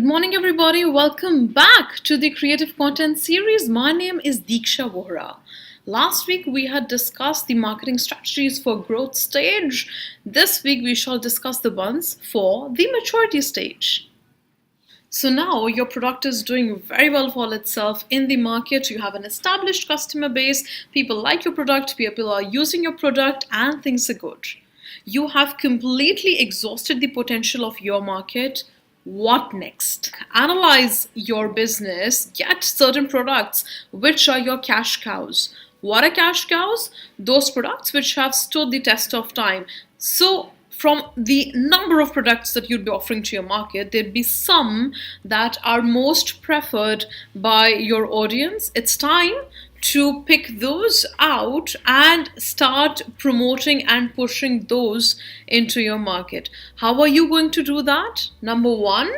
morning, everybody. Welcome back to the Creative Content series. My name is Deeksha Vohra. Last week, we had discussed the marketing strategies for growth stage. This week, we shall discuss the ones for the maturity stage. So now your product is doing very well for itself in the market. You have an established customer base. People like your product. People are using your product and things are good. You have completely exhausted the potential of your market. What next? Analyze your business, get certain products which are your cash cows. What are cash cows? Those products which have stood the test of time. So from the number of products that you'd be offering to your market, there'd be some that are most preferred by your audience. It's time to pick those out and start promoting and pushing those into your market. How are you going to do that? Number one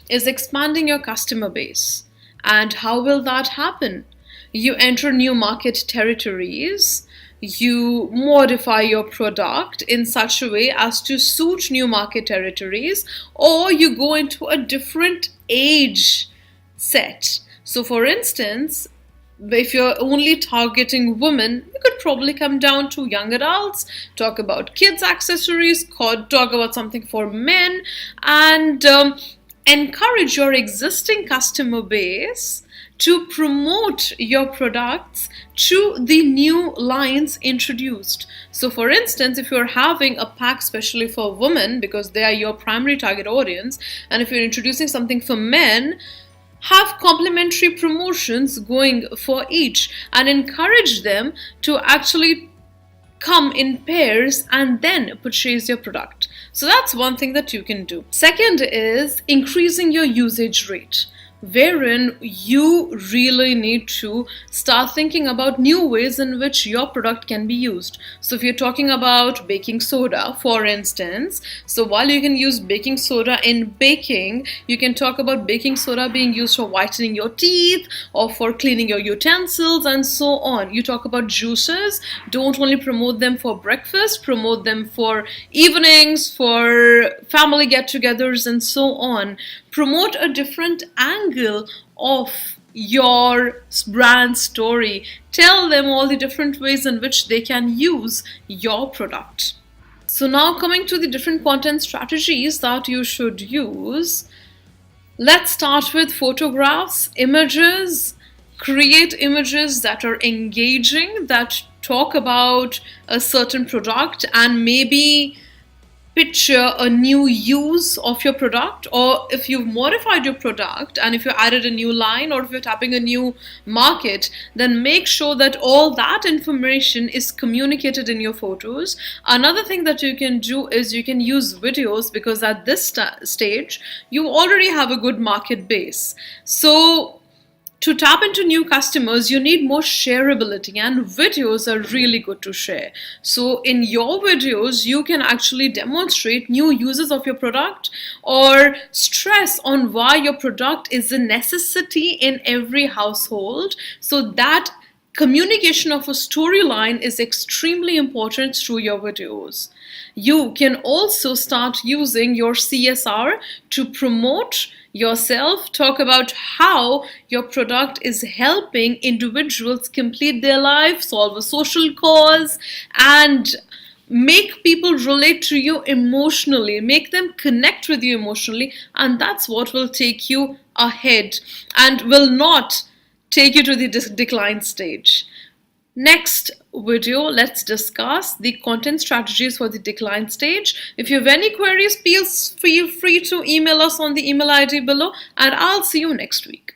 is expanding your customer base. And how will that happen? You enter new market territories. You modify your product in such a way as to suit new market territories, or you go into a different age set. So for instance, if you're only targeting women, you could probably come down to young adults, talk about kids accessories, talk about something for men, and encourage your existing customer base to promote your products to the new lines introduced. So for instance, if you're having a pack especially for women because they are your primary target audience, and if you're introducing something for men, have complimentary promotions going for each and encourage them to actually come in pairs and then purchase your product. So that's one thing that you can do. Second is increasing your usage rate, wherein you really need to start thinking about new ways in which your product can be used. So if you're talking about baking soda, for instance, so while you can use baking soda in baking, you can talk about baking soda being used for whitening your teeth or for cleaning your utensils and so on. You talk about juices, don't only promote them for breakfast, promote them for evenings, for family get-togethers and so on. Promote a different angle of your brand story. Tell them all the different ways in which they can use your product. So now coming to the different content strategies that you should use, let's start with photographs, images. Create images that are engaging, that talk about a certain product and maybe picture a new use of your product, or if you've modified your product and if you added a new line or if you're tapping a new market, then make sure that all that information is communicated in your photos. Another thing that you can do is you can use videos, because at this stage you already have a good market base. So to tap into new customers, you need more shareability, and videos are really good to share. So in your videos, you can actually demonstrate new uses of your product or stress on why your product is a necessity in every household. So that communication of a storyline is extremely important through your videos. You can also start using your CSR to promote yourself, talk about how your product is helping individuals complete their life, solve a social cause, and make people relate to you emotionally, make them connect with you emotionally, and that's what will take you ahead and will not take you to the decline stage. Next video, let's discuss the content strategies for the decline stage. If you have any queries, please feel free to email us on the email ID below, and I'll see you next week.